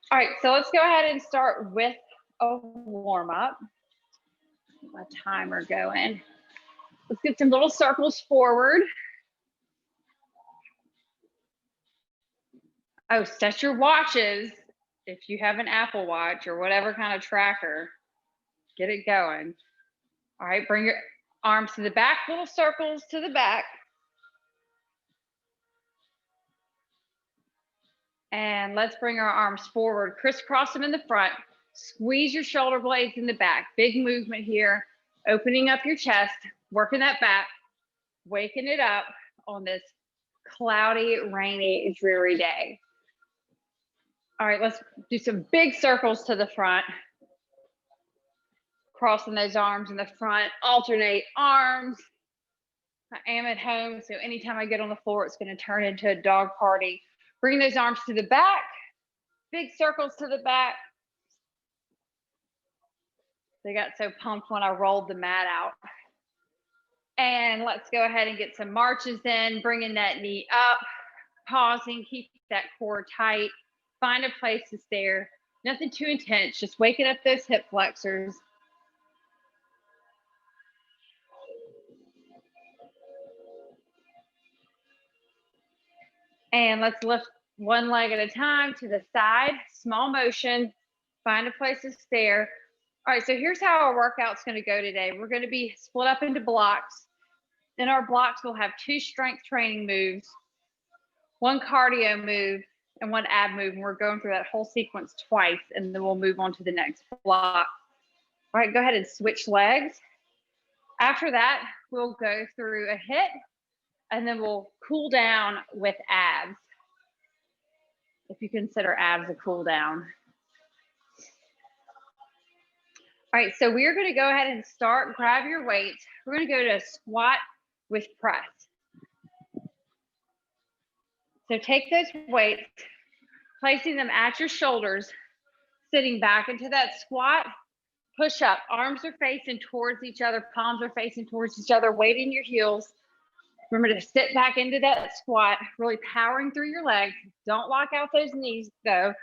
All right, so let's go ahead and start with a warm up. My timer going. Let's get some little circles forward. Oh, set your watches. If you have an Apple Watch or whatever kind of tracker, get it going. All right, bring your arms to the back, little circles to the back. And let's bring our arms forward, crisscross them in the front. Squeeze your shoulder blades in the back. Big movement here. Opening up your chest, working that back, waking it up on this cloudy, rainy, dreary day. All right, let's do some big circles to the front. Crossing those arms in the front, alternate arms. I am at home, so anytime I get on the floor, it's going to turn into a dog party. Bring those arms to the back, big circles to the back. They got so pumped when I rolled the mat out. And let's go ahead and get some marches in, bringing that knee up, pausing, keep that core tight. Find a place to stare. Nothing too intense, just waking up those hip flexors. And let's lift one leg at a time to the side, small motion, find a place to stare. All right, so here's how our workout's gonna go today. We're gonna be split up into blocks. In our blocks, we'll have 2 strength training moves, 1 cardio move, and 1 ab move. And we're going through that whole sequence twice, and then we'll move on to the next block. All right, go ahead and switch legs. After that, we'll go through a HIIT, and then we'll cool down with abs, if you consider abs a cool down. All right, so we're gonna go ahead and start. Grab your weights. We're gonna go to a squat with press. So take those weights, placing them at your shoulders, sitting back into that squat, push up. Arms are facing towards each other, palms are facing towards each other, weight in your heels. Remember to sit back into that squat, really powering through your legs. Don't lock out those knees though,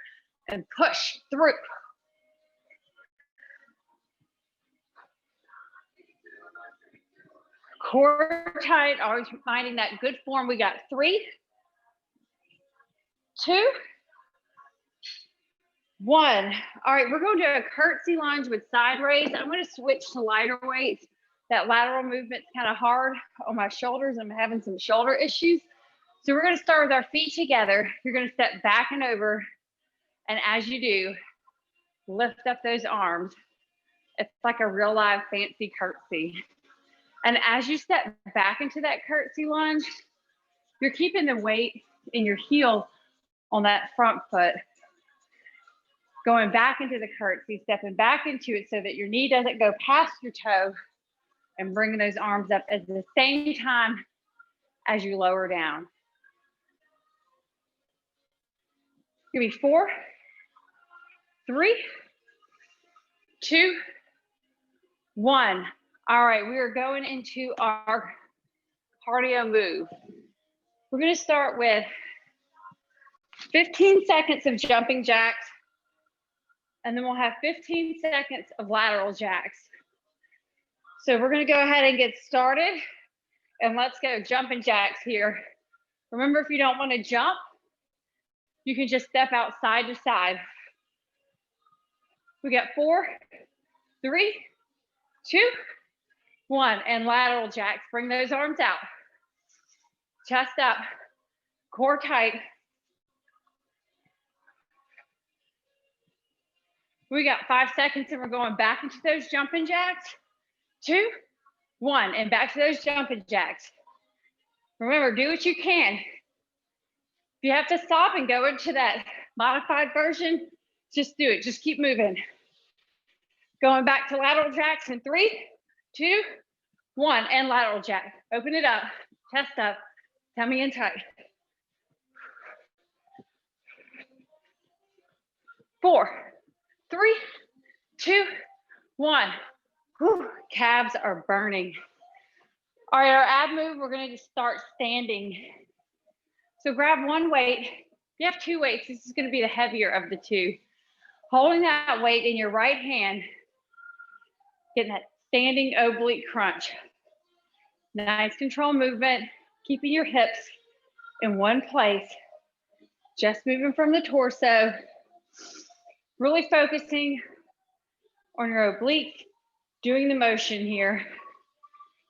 and push through. Core tight, always finding that good form. We got 3, 2, 1. All right, we're going to a curtsy lunge with side raise. I'm going to switch to lighter weights. That lateral movement's kind of hard on my shoulders. I'm having some shoulder issues. So we're going to start with our feet together. You're going to step back and over. And as you do, lift up those arms. It's like a real live fancy curtsy. And as you step back into that curtsy lunge, you're keeping the weight in your heel on that front foot. Going back into the curtsy, stepping back into it so that your knee doesn't go past your toe, and bringing those arms up at the same time as you lower down. Give me 4, 3, 2, 1. All right, we are going into our cardio move. We're going to start with 15 seconds of jumping jacks, and then we'll have 15 seconds of lateral jacks. So we're going to go ahead and get started, and let's go jumping jacks here. Remember, if you don't want to jump, you can just step out side to side. We got 4, 3, 2, 1, and lateral jacks. Bring those arms out. Chest up, core tight. We got 5 seconds and we're going back into those jumping jacks. 2, 1, and back to those jumping jacks. Remember, do what you can. If you have to stop and go into that modified version, just do it. Just keep moving. Going back to lateral jacks in 3, 2, 1, and lateral jack. Open it up, chest up, tummy in tight. 4, 3, 2, 1. Whew, calves are burning. All right, our ab move, we're gonna just start standing. So grab one weight. If you have 2 weights, this is gonna be the heavier of the 2. Holding that weight in your right hand, getting that standing oblique crunch. Nice control movement, keeping your hips in one place, just moving from the torso, really focusing on your oblique, doing the motion here.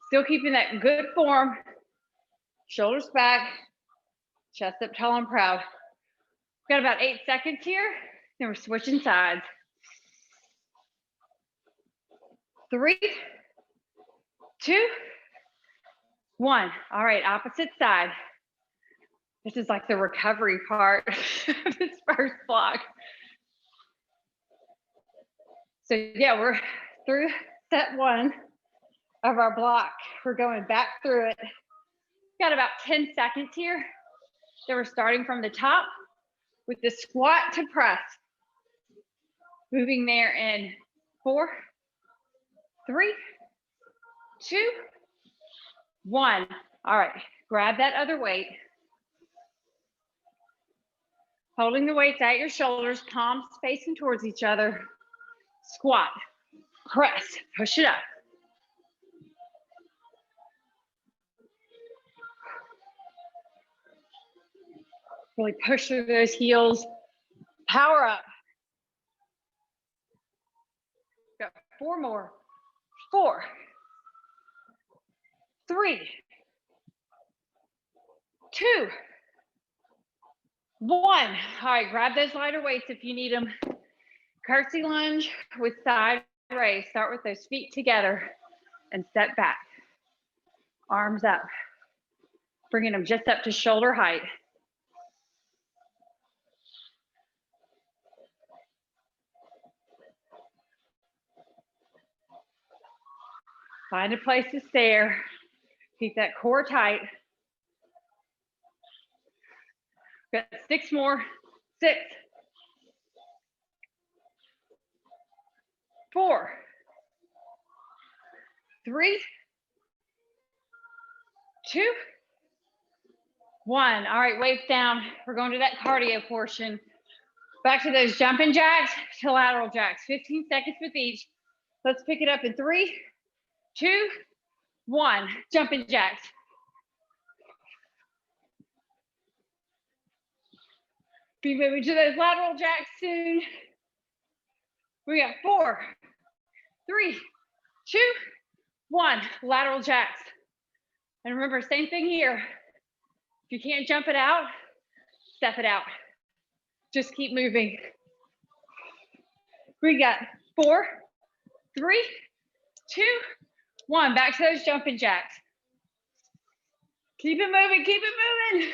Still keeping that good form, shoulders back, chest up tall and proud. We've got about 8 seconds here, then we're switching sides. 3, 2, 1. All right, opposite side. This is like the recovery part of this first block. So yeah, we're through set 1 of our block. We're going back through it. Got about 10 seconds here. Then we're starting from the top with the squat to press. Moving there in 4, 3, 2, 1. All right, grab that other weight. Holding the weights at your shoulders, palms facing towards each other. Squat, press, push it up. Really push through those heels. Power up. Got 4 more. 4, 3, 2, 1. All right, grab those lighter weights if you need them. Curtsy lunge with side raise. Start with those feet together and step back. Arms up. Bringing them just up to shoulder height. Find a place to stare. Keep that core tight. Got 6 more. 6, 4, 3, 2, 1. All right, weights down. We're going to that cardio portion. Back to those jumping jacks to lateral jacks. 15 seconds with each. Let's pick it up in 3, 2, 1. Jumping jacks. Be moving to those lateral jacks soon. We got 4, 3, 2, 1. Lateral jacks. And remember, same thing here. If you can't jump it out, step it out. Just keep moving. We got 4, 3, 2, 1. Back to those jumping jacks. Keep it moving, keep it moving.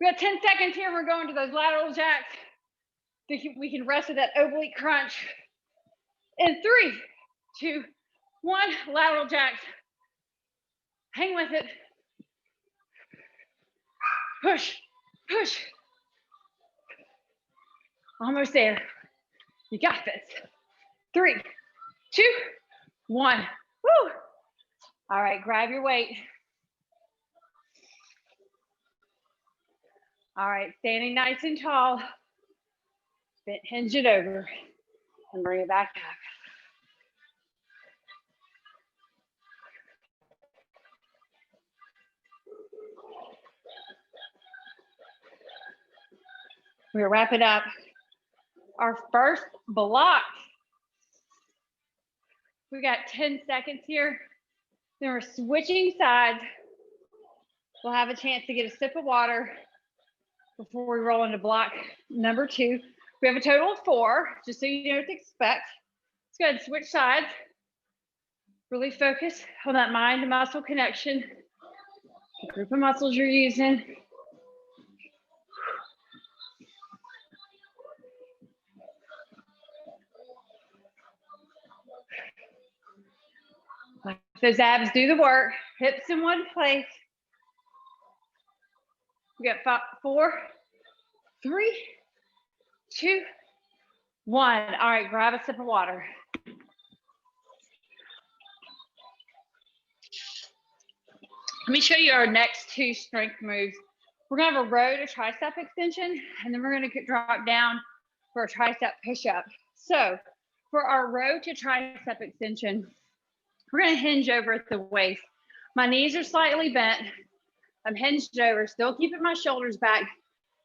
We got 10 seconds here. We're going to those lateral jacks. We can rest with that oblique crunch. In 3, 2, 1, lateral jacks. Hang with it. Push, push. Almost there. You got this. 3, 2, 1. Woo! All right, grab your weight. All right, standing nice and tall. Hinge it over and bring it back up. We're wrapping up our first block. We got 10 seconds here. Then we're switching sides. We'll have a chance to get a sip of water before we roll into block number 2. We have a total of 4, just so you know what to expect. Let's go ahead and switch sides. Really focus on that mind to muscle connection, the group of muscles you're using. Let those abs do the work. Hips in one place. We got 5, 4, 3, 2, 1. All right, grab a sip of water. Let me show you our next 2 strength moves. We're gonna have a row to tricep extension, and then we're gonna drop down for a tricep push-up. So for our row to tricep extension, we're going to hinge over at the waist. My knees are slightly bent. I'm hinged over, still keeping my shoulders back.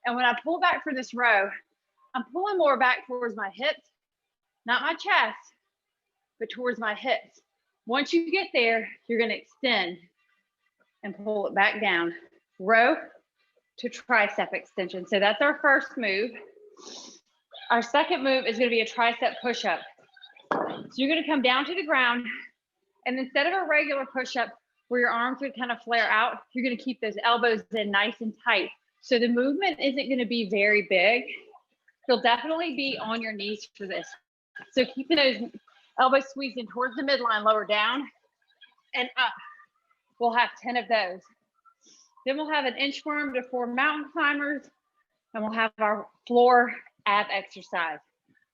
And when I pull back for this row, I'm pulling more back towards my hips, not my chest, but towards my hips. Once you get there, you're going to extend and pull it back down. Row to tricep extension. So that's our first move. Our second move is going to be a tricep push-up. So you're going to come down to the ground, and instead of a regular push-up where your arms would kind of flare out, you're going to keep those elbows in nice and tight. So the movement isn't going to be very big. You'll definitely be on your knees for this. So keeping those elbows squeezed in towards the midline, lower down and up. We'll have 10 of those. Then we'll have an inchworm to 4 mountain climbers, and we'll have our floor ab exercise.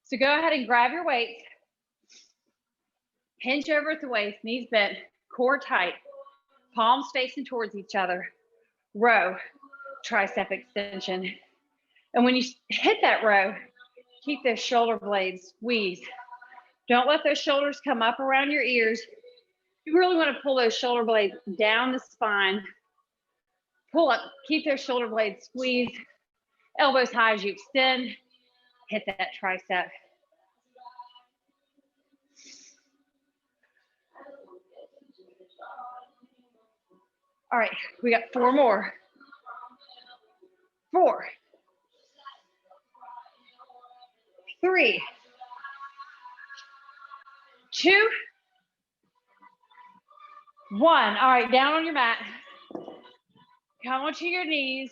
So go ahead and grab your weights, hinge over at the waist, knees bent, core tight, palms facing towards each other, row, tricep extension. And when you hit that row, keep those shoulder blades squeezed. Don't let those shoulders come up around your ears. You really want to pull those shoulder blades down the spine. Pull up, keep those shoulder blades squeezed, elbows high as you extend, hit that tricep. All right, we got 4 more. 4, 3, 2, 1. All right, down on your mat. Come onto your knees.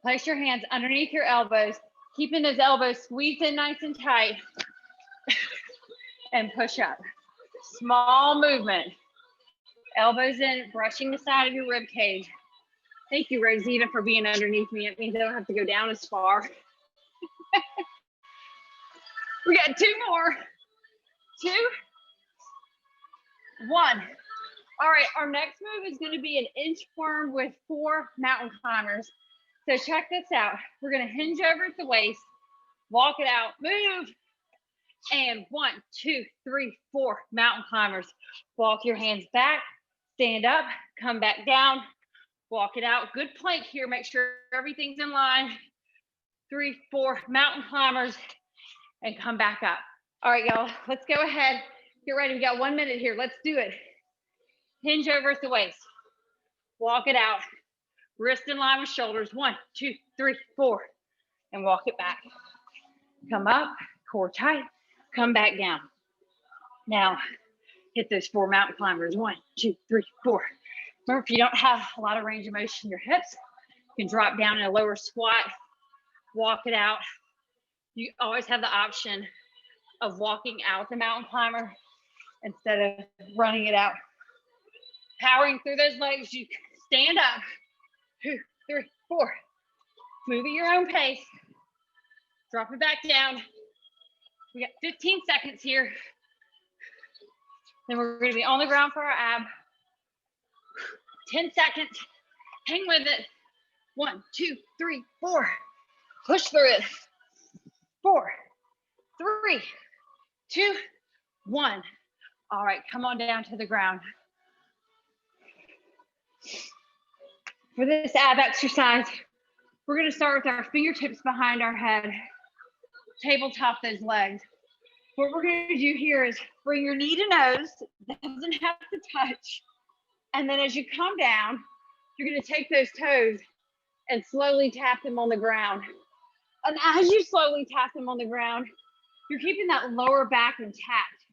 Place your hands underneath your elbows, keeping those elbows squeezed in nice and tight. And push up. Small movement. Elbows in, brushing the side of your rib cage. Thank you, Rosita, for being underneath me. It means I don't have to go down as far. We got 2 more. 2, 1. All right, our next move is going to be an inchworm with 4 mountain climbers. So check this out. We're going to hinge over at the waist, walk it out, move, and 1, 2, 3, 4 mountain climbers. Walk your hands back, stand up, come back down, walk it out. Good plank here. Make sure everything's in line. 3, 4 mountain climbers, and come back up. All right, y'all, let's go ahead. Get ready. We got 1 minute here. Let's do it. Hinge over at the waist. Walk it out. Wrist in line with shoulders. 1, 2, 3, 4. And walk it back. Come up, core tight. Come back down. Now, hit those 4 mountain climbers. 1, 2, 3, 4. Remember, if you don't have a lot of range of motion in your hips, you can drop down in a lower squat. Walk it out. You always have the option of walking out the mountain climber instead of running it out. Powering through those legs, you stand up. 2, 3, 4. Move at your own pace. Drop it back down. We got 15 seconds here. Then we're going to be on the ground for our ab. 10 seconds. Hang with it. 1, 2, 3, 4. Push through it. 4, 3, 2, 1. All right, come on down to the ground. For this ab exercise, we're going to start with our fingertips behind our head, tabletop those legs. What we're going to do here is bring your knee to nose, that doesn't have to touch. And then as you come down, you're going to take those toes and slowly tap them on the ground. And as you slowly tap them on the ground, you're keeping that lower back intact.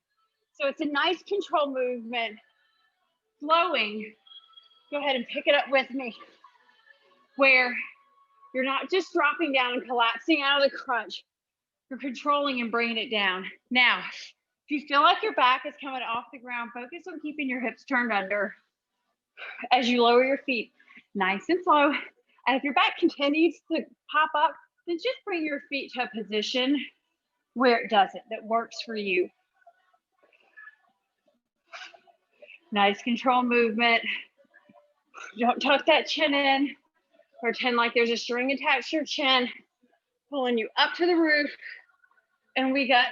So it's a nice control movement, flowing. Go ahead and pick it up with me, where you're not just dropping down and collapsing out of the crunch. You're controlling and bringing it down. Now, if you feel like your back is coming off the ground, focus on keeping your hips turned under as you lower your feet, nice and slow. And if your back continues to pop up, then just bring your feet to a position where it doesn't, that works for you. Nice control movement. Don't tuck that chin in. Pretend like there's a string attached to your chin. Pulling you up to the roof. And we got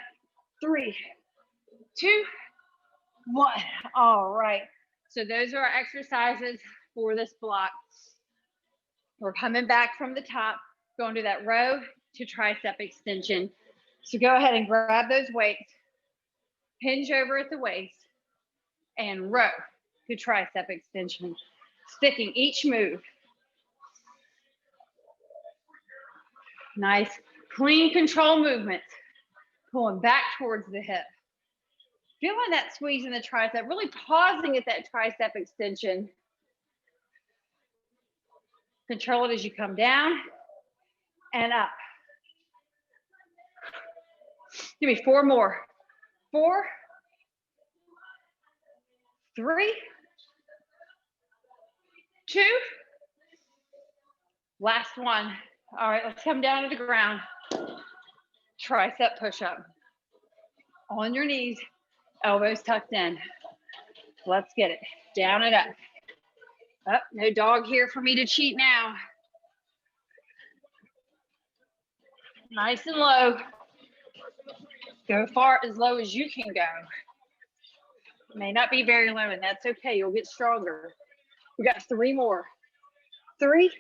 3, 2, 1. All right. So those are our exercises for this block. We're coming back from the top, going to that row to tricep extension. So go ahead and grab those weights, hinge over at the waist, and row to tricep extension, sticking each move. Nice, clean control movements, pulling back towards the hip. Feeling that squeeze in the tricep, really pausing at that tricep extension. Control it as you come down and up. Give me 4 more. 4, 3, 2. Last one. All right, let's come down to the ground. Tricep push-up. On your knees, elbows tucked in. Let's get it. Down and up. Oh, no dog here for me to cheat now. Nice and low. Go far as low as you can go. May not be very low, and that's okay. You'll get stronger. We got 3 more. 3,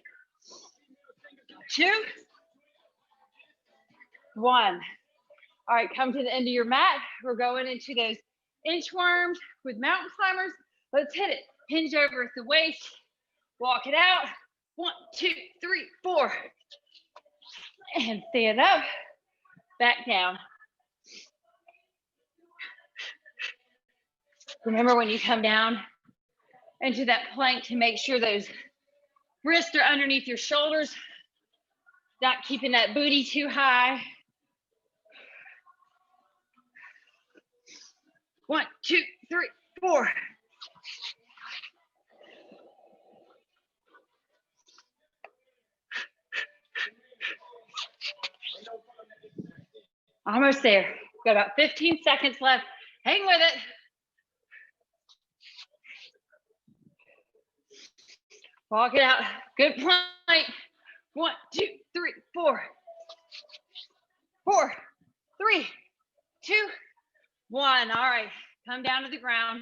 2, 1. All right, come to the end of your mat. We're going into those inchworms with mountain climbers. Let's hit it. Hinge over at the waist. Walk it out. 1, 2, 3, 4. And stand up. Back down. Remember when you come down into that plank to make sure those wrists are underneath your shoulders, not keeping that booty too high. 1, 2, 3, 4. Almost there. Got about 15 seconds left. Hang with it. Walk it out. Good plank. 1, 2, 3, 4. 4, 3, 2, 1. All right. Come down to the ground.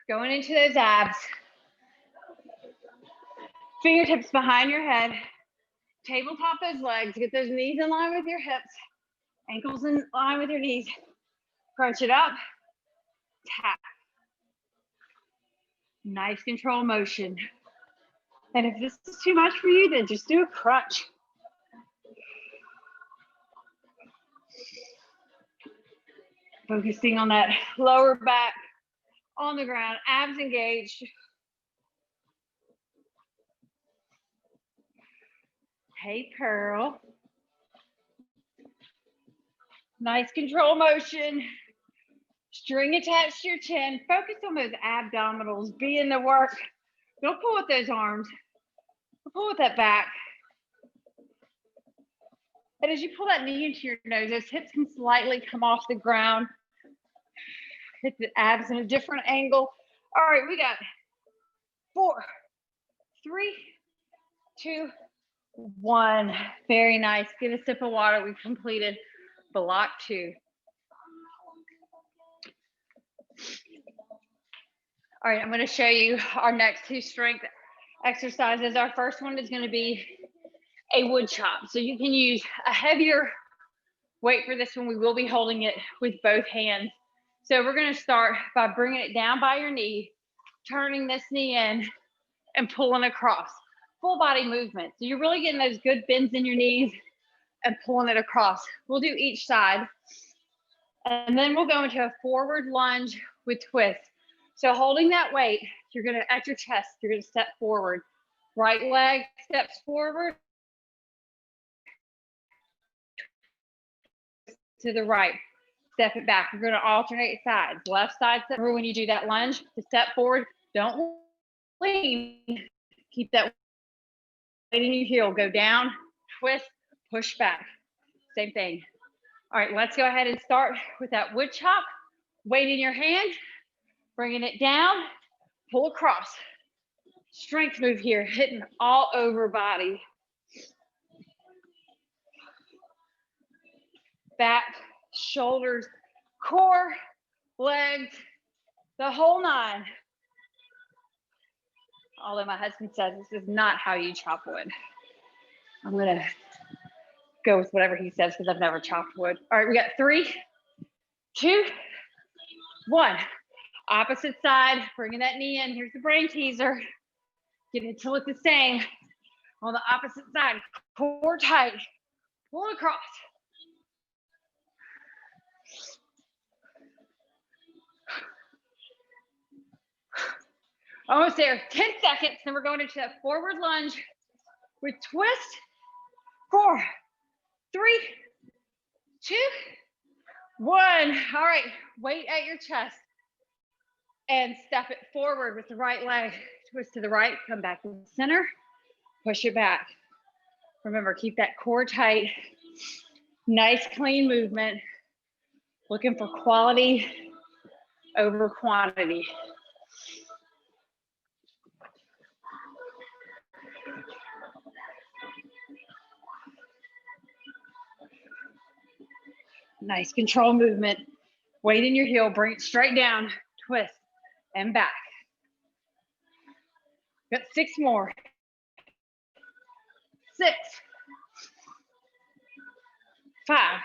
Going into those abs. Fingertips behind your head. Tabletop those legs. Get those knees in line with your hips. Ankles in line with your knees. Crunch it up. Tap. Nice control motion. And if this is too much for you, then just do a crunch. Focusing on that lower back on the ground, abs engaged. Hey, curl. Nice control motion. String attached to your chin. Focus on those abdominals. Be in the work. Don't pull with those arms. Pull with that back. And as you pull that knee into your nose, those hips can slightly come off the ground. Hit the abs in a different angle. All right, we got 4, 3, 2, 1. Very nice. Get a sip of water. We've completed block 2. All right, I'm going to show you our next 2 strength exercises. Our first one is going to be a wood chop. So you can use a heavier weight for this one. We will be holding it with both hands. So we're going to start by bringing it down by your knee, turning this knee in and pulling across. Full body movement. So you're really getting those good bends in your knees and pulling it across. We'll do each side. And then we'll go into a forward lunge with twist. So holding that weight, you're going to, at your chest, you're going to step forward. Right leg steps forward to the right. Step it back. We're going to alternate sides. Left side step. Remember when you do that lunge, to step forward, don't lean. Keep that weight in your heel. Go down, twist, push back. Same thing. All right, let's go ahead and start with that wood chop. Weight in your hand, bringing it down, pull across. Strength move here, hitting all over body. back, shoulders, core, legs, the whole nine. Although my husband says this is not how you chop wood. I'm gonna go with whatever he says because I've never chopped wood. All right, we got 3, 2, 1. Opposite side, bringing that knee in. Here's the brain teaser. Get it to look the same on the opposite side. Core tight, pull it across. Almost there, 10 seconds. Then we're going into that forward lunge with twist. 4, 3, 2, 1. All right, weight at your chest and step it forward with the right leg. Twist to the right, come back to the center, push it back. Remember, keep that core tight. Nice, clean movement. Looking for quality over quantity. Nice control movement. Weight in your heel, bring it straight down, twist, and back. Got 6 more. 6, 5,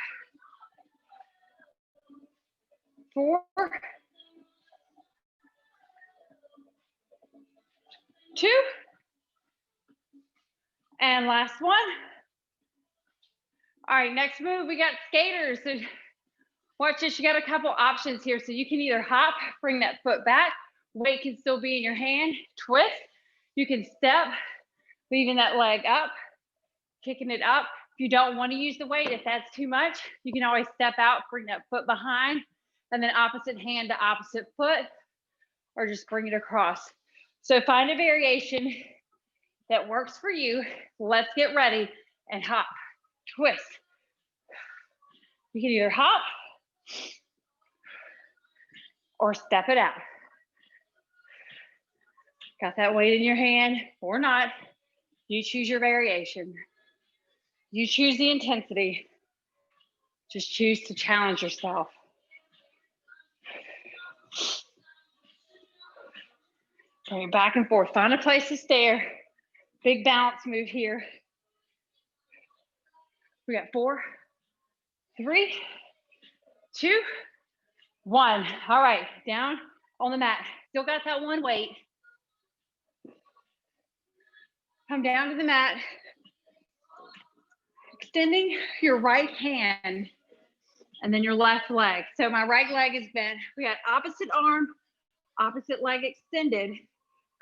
4, 2, and last one. All right, next move, we got skaters. So watch this, you got a couple options here. So you can either hop, bring that foot back, weight can still be in your hand, twist. You can step, leaving that leg up, kicking it up. If you don't want to use the weight, if that's too much, you can always step out, bring that foot behind, and then opposite hand to opposite foot, or just bring it across. So find a variation that works for you. Let's get ready and hop, twist. You can either hop or step it out. Got that weight in your hand or not. You choose your variation. You choose the intensity. Just choose to challenge yourself. Okay, back and forth. Find a place to stare. Big balance move here. We got 4, 3, 2, 1. All right, down on the mat. Still got that one weight. Come down to the mat. Extending your right hand and then your left leg. So my right leg is bent. We got opposite arm, opposite leg extended,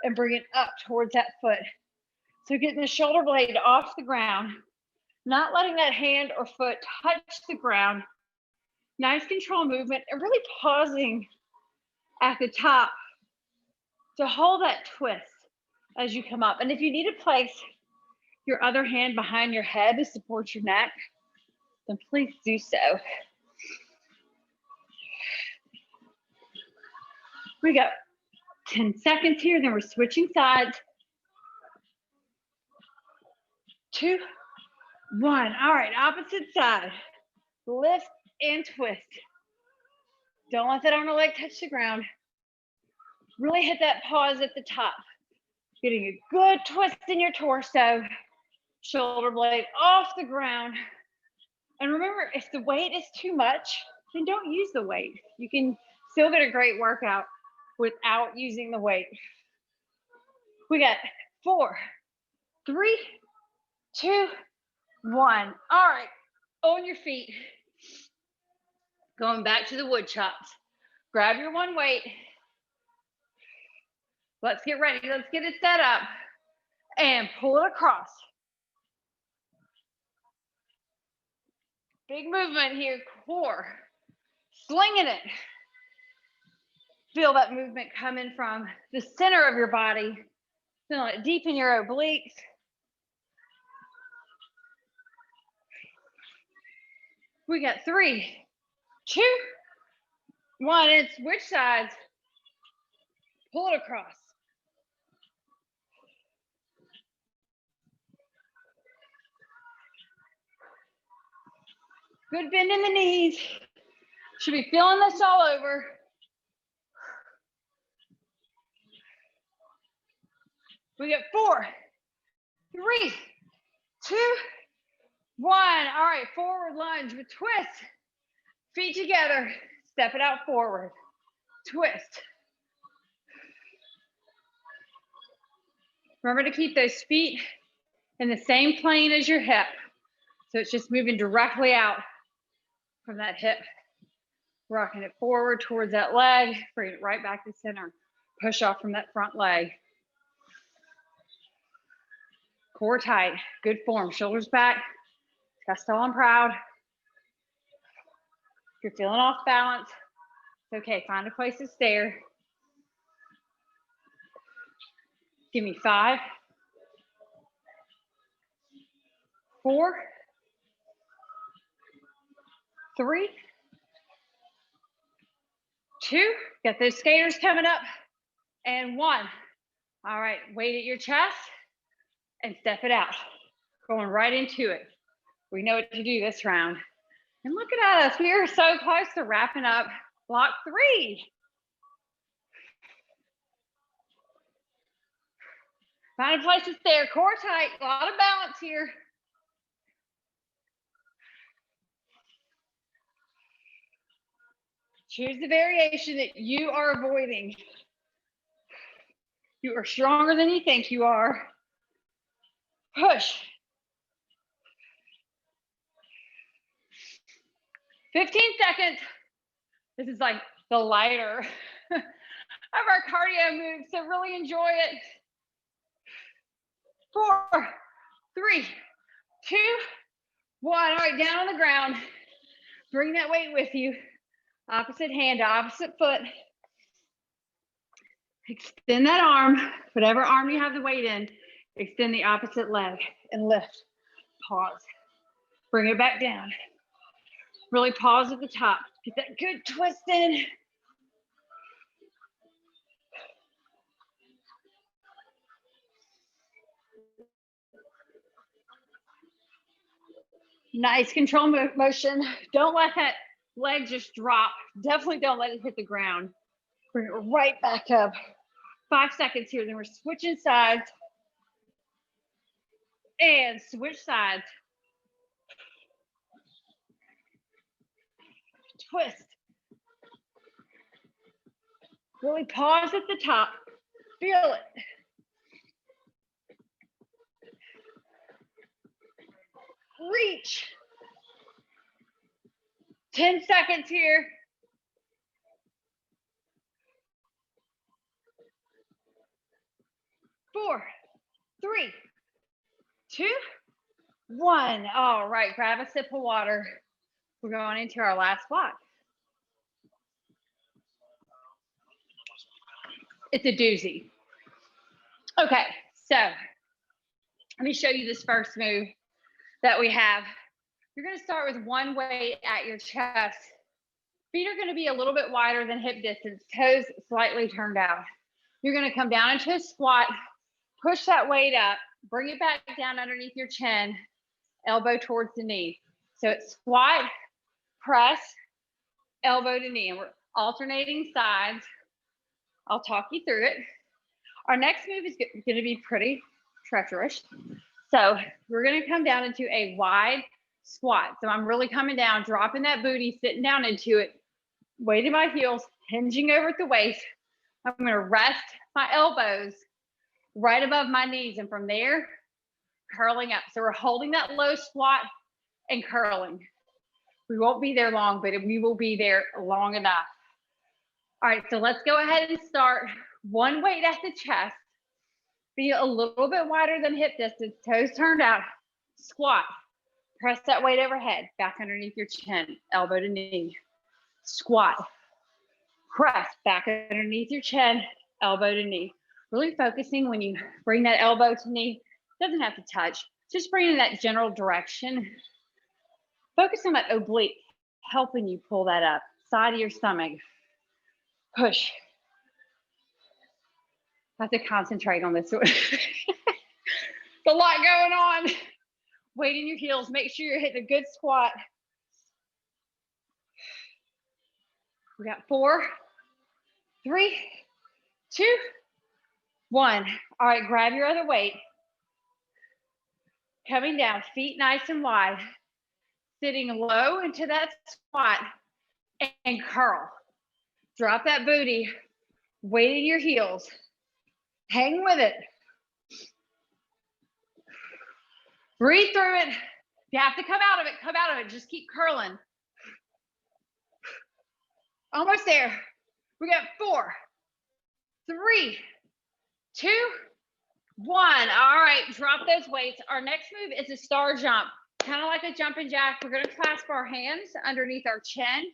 and bring it up towards that foot. So getting the shoulder blade off the ground, not letting that hand or foot touch the ground. Nice control movement and really pausing at the top to hold that twist as you come up. And if you need to place your other hand behind your head to support your neck, then please do so. We got 10 seconds here, then we're switching sides. 2, 1. All right, opposite side. Lift and twist. Don't let that arm or leg touch the ground. Really hit that pause at the top. Getting a good twist in your torso. Shoulder blade off the ground. And remember, if the weight is too much, then don't use the weight. You can still get a great workout without using the weight. We got 4, 3, 2, 1. All right, on your feet. Going back to the wood chops. Grab your one weight. Let's get ready. Let's get it set up and pull it across. Big movement here, core. Slinging it. Feel that movement coming from the center of your body. Feel it deep in your obliques. We got 3, 2, 1. And switch sides. Pull it across. Good bend in the knees. Should be feeling this all over. We get 4, 3, 2, 1. All right, forward lunge with twist. Feet together. Step it out forward. Twist. Remember to keep those feet in the same plane as your hip. So it's just moving directly out from that hip. Rocking it forward towards that leg. Bring it right back to center. Push off from that front leg. Core tight. Good form. Shoulders back. Chest tall and proud. If you're feeling off balance, it's okay. Find a place to stare. Give me 5, 4, 3, 2. Got those skaters coming up. And 1. All right, weight at your chest and step it out. Going right into it. We know what to do this round. And look at us. We are so close to wrapping up block 3. Find a place to stare. Core tight. A lot of balance here. Choose the variation that you are avoiding. You are stronger than you think you are. Push. 15 seconds. This is like the lighter of our cardio moves, so really enjoy it. 4, 3, 2, 1. All right, down on the ground. Bring that weight with you. Opposite hand to opposite foot. Extend that arm, whatever arm you have the weight in. Extend the opposite leg and lift. Pause. Bring it back down. Really pause at the top. Get that good twist in. Nice control motion. Don't let that leg just drop. Definitely don't let it hit the ground. Bring it right back up. 5 seconds here. Then we're switching sides. And switch sides. Twist. Really pause at the top. Feel it. Reach. 10 seconds here. 4, 3, 2, 1. All right, grab a sip of water. We're going into our last block. It's a doozy. Okay, so let me show you this first move that we have. You're going to start with one weight at your chest. Feet are going to be a little bit wider than hip distance, toes slightly turned out. You're going to come down into a squat, push that weight up, bring it back down underneath your chin, elbow towards the knee. So it's squat, press, elbow to knee, and we're alternating sides. I'll talk you through it. Our next move is going to be pretty treacherous. So we're going to come down into a wide squat. So I'm really coming down, dropping that booty, sitting down into it, weighting my heels, hinging over at the waist. I'm going to rest my elbows right above my knees, and from there, curling up. So we're holding that low squat and curling. We won't be there long, but we will be there long enough. All right, so let's go ahead and start. One weight at the chest. Be a little bit wider than hip distance, toes turned out. Squat. Press that weight overhead, back underneath your chin, elbow to knee. Squat. Press back underneath your chin, elbow to knee. Really focusing when you bring that elbow to knee. Doesn't have to touch. Just bring in that general direction. Focus on that oblique, helping you pull that up. Side of your stomach. Push. I have to concentrate on this one. A lot going on. Weight in your heels. Make sure you're hitting a good squat. We got 4, 3, 2, 1. All right, grab your other weight. Coming down, feet nice and wide. Sitting low into that squat and curl. Drop that booty, weight in your heels. Hang with it. Breathe through it. You have to come out of it, come out of it. Just keep curling. Almost there. We got 4, 3, 2, 1. All right, drop those weights. Our next move is a star jump. Kind of like a jumping jack. We're gonna clasp our hands underneath our chin.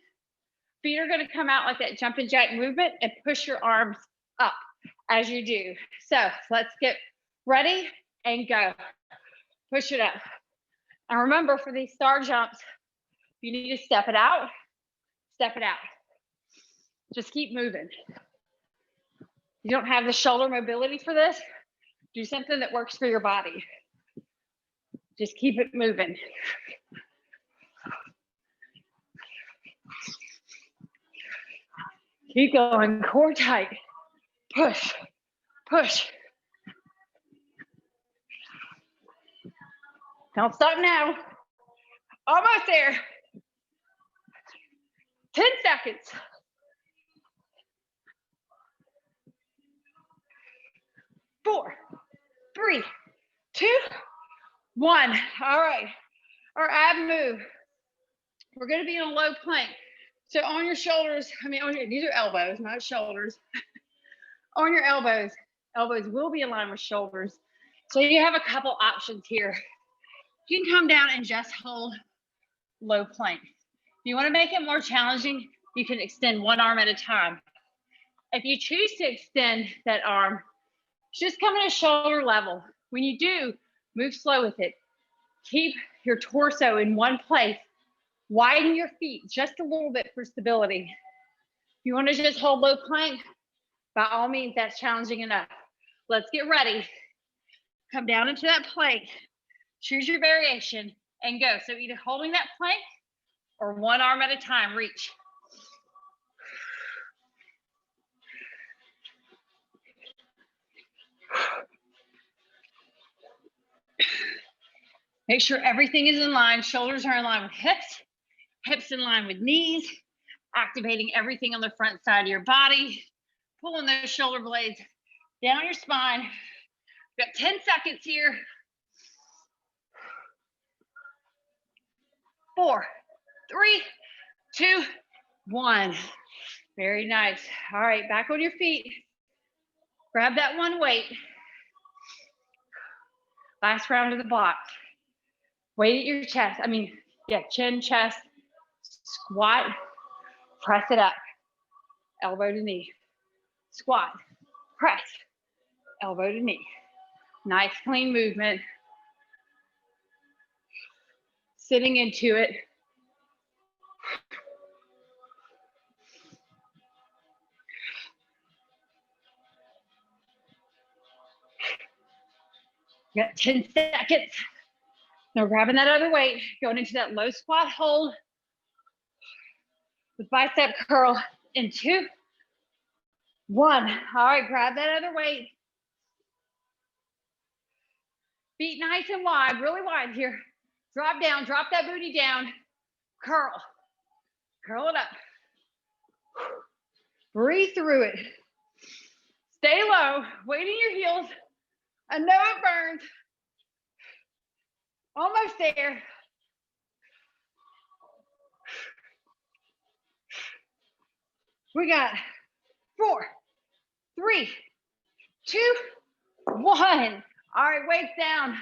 Feet are gonna come out like that jumping jack movement and push your arms up as you do. So let's get ready and go. Push it up. And remember, for these star jumps, you need to step it out, step it out. Just keep moving. You don't have the shoulder mobility for this, do something that works for your body. Just keep it moving. Keep going, core tight. Push, push. Don't stop now. Almost there. 10 seconds. 4, 3, 2, 1. All right. Our ab move. We're going to be in a low plank. So on your shoulders, these are elbows, not shoulders. On your elbows, elbows will be aligned with shoulders. So you have a couple options here. You can come down and just hold low plank. If you want to make it more challenging, you can extend one arm at a time. If you choose to extend that arm, just come to shoulder level. When you do, move slow with it. Keep your torso in one place. Widen your feet just a little bit for stability. If you want to just hold low plank, by all means, that's challenging enough. Let's get ready. Come down into that plank. Choose your variation and go. So either holding that plank or one arm at a time, reach. Make sure everything is in line. Shoulders are in line with hips, hips in line with knees, activating everything on the front side of your body, pulling those shoulder blades down your spine. We've got 10 seconds here. 4, 3, 2, 1. Very nice. All right, back on your feet. Grab that one weight. Last round of the block. Weight at your chest. Chin, chest, squat, press it up. Elbow to knee. Squat, press, elbow to knee. Nice clean movement. Sitting into it. You got 10 seconds. Now grabbing that other weight, going into that low squat hold with bicep curl in 2, 1. All right, grab that other weight. Feet nice and wide, really wide here. Drop down, drop that booty down. Curl. Curl it up. Breathe through it. Stay low, weight in your heels. I know it burns. Almost there. We got 4, 3, 2, 1. All right, weights down.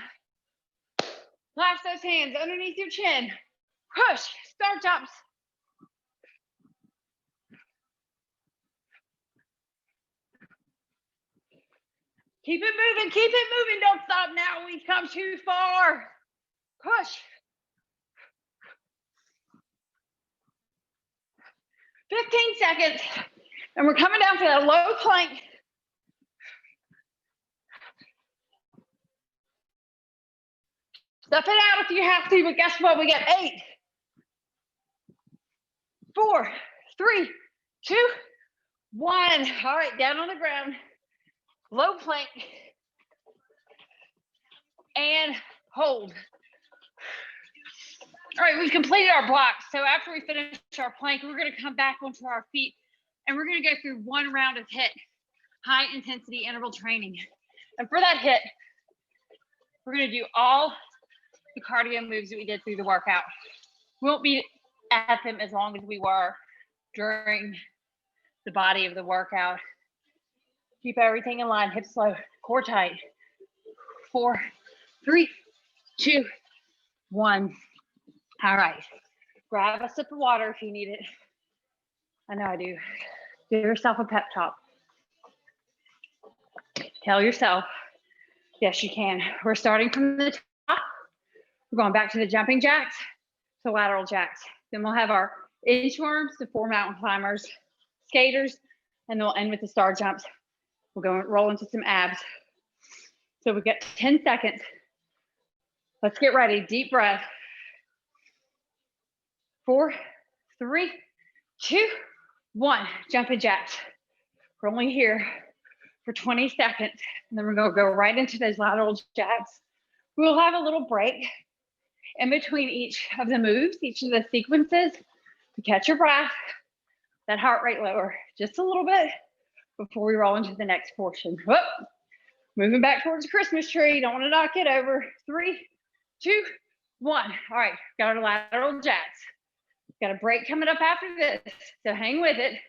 Clasp those hands underneath your chin. Push, star jumps. Keep it moving, keep it moving. Don't stop now, we've come too far. Push. 15 seconds. And we're coming down to that low plank. Stuff it out if you have to, but guess what? We got 8, 4, 3, 2, 1. All right, down on the ground. Low plank. And hold. All right, we've completed our blocks. So after we finish our plank, we're going to come back onto our feet and we're going to go through one round of HIIT, high intensity interval training. And for that HIIT, we're going to do all the cardio moves that we did through the workout. We won't be at them as long as we were during the body of the workout. Keep everything in line, hips low, core tight. 4, 3, 2, 1. All right, grab a sip of water if you need it. I know I do. Give yourself a pep talk. Tell yourself, yes, you can. We're starting from the top. We're going back to the jumping jacks, to lateral jacks. Then we'll have our inchworms, the 4 mountain climbers, skaters, and then we'll end with the star jumps. We'll go and roll into some abs. So we got 10 seconds. Let's get ready. Deep breath. 4, 3, 2, 1. Jumping jacks. We're only here for 20 seconds. And then we're going to go right into those lateral jacks. We'll have a little break in between each of the moves, each of the sequences, to catch your breath, that heart rate lower just a little bit before we roll into the next portion. Whoop. Moving back towards the Christmas tree. Don't want to knock it over. 3, 2, 1. All right, got our lateral jacks. Got a break coming up after this, so hang with it.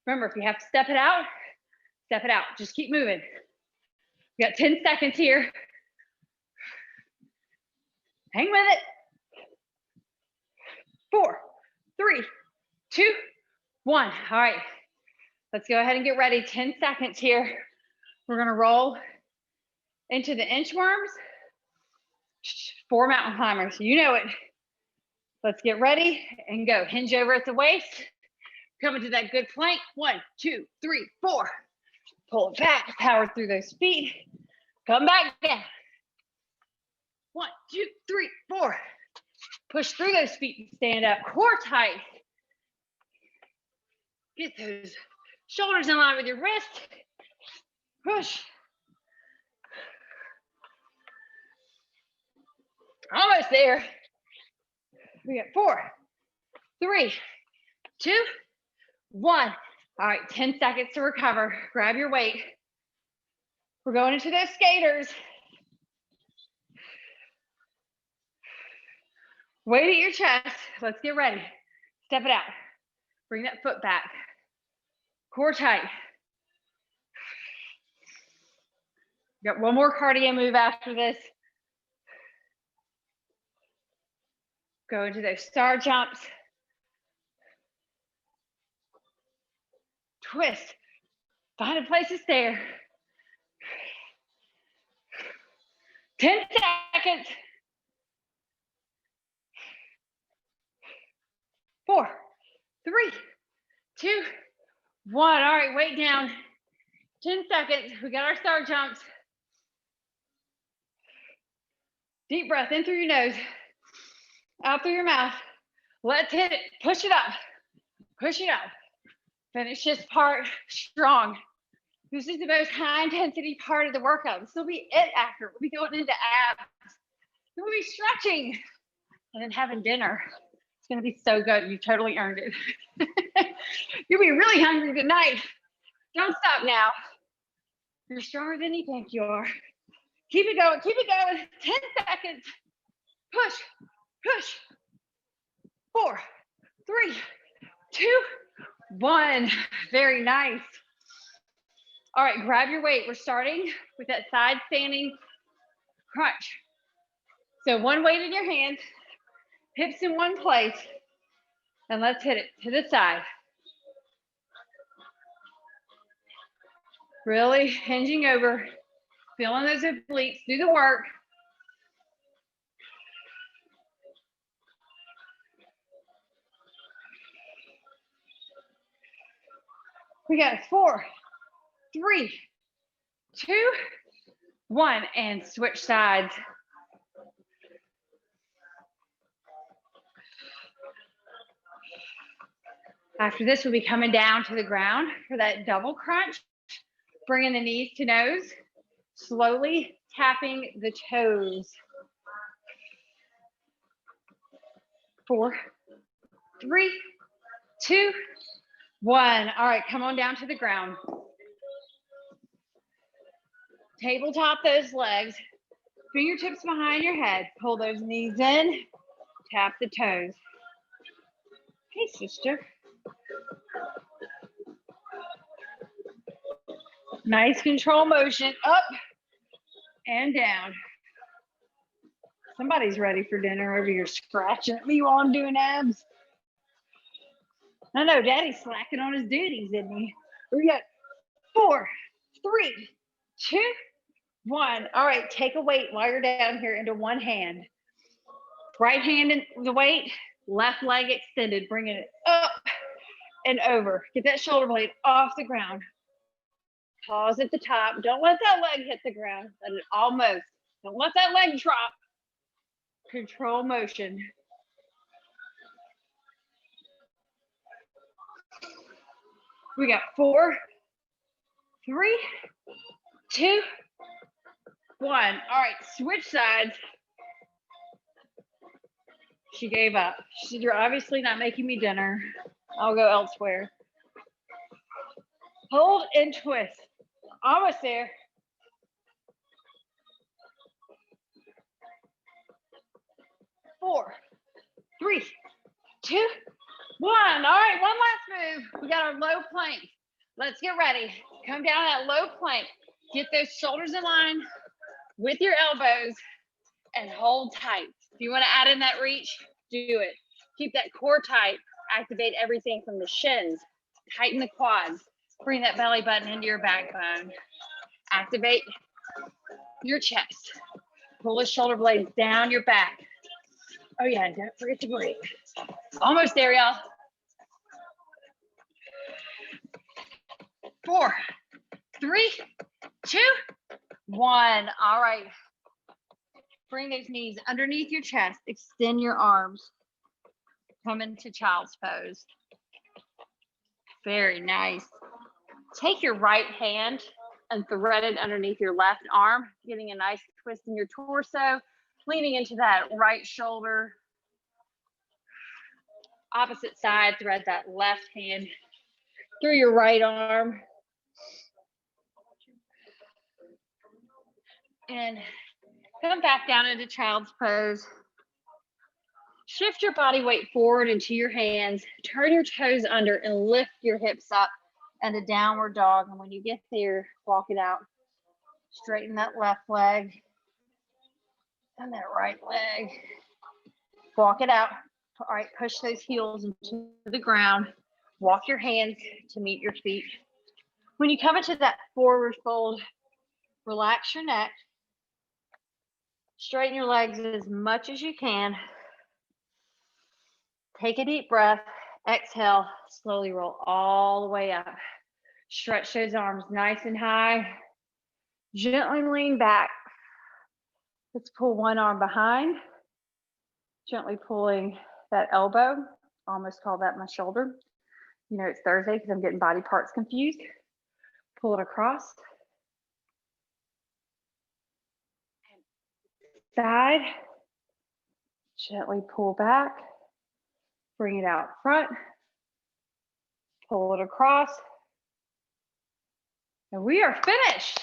Remember, if you have to step it out, step it out. Just keep moving. We got 10 seconds here. Hang with it. 4, 3, 2, 1. All right, let's go ahead and get ready. 10 seconds here. We're gonna roll into the inchworms, 4 mountain climbers. You know it. Let's get ready and go. Hinge over at the waist. Coming to that good plank. 1, 2, 3, 4. Pull it back. Power through those feet. Come back down. 1, 2, 3, 4. Push through those feet and stand up. Core tight. Get those shoulders in line with your wrist. Push. Almost there. We got 4, 3, 2, 1. All right, 10 seconds to recover. Grab your weight. We're going into those skaters. Weight at your chest. Let's get ready. Step it out. Bring that foot back. Core tight. Got one more cardio move after this. Go into those star jumps. Twist. Find a place to stare. 10 seconds. 4, 3, 2, 1. All right, weight down. 10 seconds. We got our star jumps. Deep breath in through your nose, out through your mouth. Let's hit it. Push it up. Push it up. Finish this part strong. This is the most high intensity part of the workout. This will be it after. We'll be going into abs. We'll be stretching and then having dinner. It's going to be so good. You totally earned it. You'll be really hungry tonight. Don't stop now. You're stronger than you think you are. Keep it going. Keep it going. 10 seconds. Push. Push. 4, 3, 2, 1. Very nice. All right, grab your weight. We're starting with that side standing crunch. So one weight in your hand, hips in one place, and let's hit it to the side. Really hinging over, feeling those obliques, do the work. We got 4, 3, 2, 1, and switch sides. After this, we'll be coming down to the ground for that double crunch, bringing the knees to nose, slowly tapping the toes. 4, 3, 2, 1. All right, come on down to the ground. Tabletop those legs, fingertips behind your head. Pull those knees in, tap the toes. Hey, sister. Nice control motion, up and down. Somebody's ready for dinner over here scratching at me while I'm doing abs. I know Daddy's slacking on his duties, isn't he? We got 4, 3, 2, 1. All right, take a weight while you're down here into one hand. Right hand in the weight, left leg extended, bringing it up and over. Get that shoulder blade off the ground. Pause at the top. Don't let that leg hit the ground. Let it almost. Don't let that leg drop. Control motion. We got 4, 3, 2, 1. All right, switch sides. She gave up. She said, you're obviously not making me dinner. I'll go elsewhere. Hold and twist. Almost there. 4, 3, 2, 1. All right, one last move. We got our low plank. Let's get ready. Come down that low plank. Get those shoulders in line with your elbows and hold tight. If you want to add in that reach, do it. Keep that core tight. Activate everything from the shins. Tighten the quads. Bring that belly button into your backbone. Activate your chest. Pull the shoulder blades down your back. Oh yeah, don't forget to breathe. Almost there, y'all. 4, 3, 2, 1. All right. Bring those knees underneath your chest. Extend your arms. Come into child's pose. Very nice. Take your right hand and thread it underneath your left arm, getting a nice twist in your torso, leaning into that right shoulder. Opposite side, thread that left hand through your right arm. And come back down into child's pose. Shift your body weight forward into your hands. Turn your toes under and lift your hips up and a downward dog. And when you get there, walk it out. Straighten that left leg and that right leg. Walk it out. All right, push those heels into the ground. Walk your hands to meet your feet. When you come into that forward fold, relax your neck. Straighten your legs as much as you can. Take a deep breath. Exhale, slowly roll all the way up. Stretch those arms nice and high. Gently lean back. Let's pull one arm behind. Gently pulling that elbow. Almost call that my shoulder. You know, it's Thursday because I'm getting body parts confused. Pull it across. Side. Gently pull back. Bring it out front. Pull it across. And we are finished.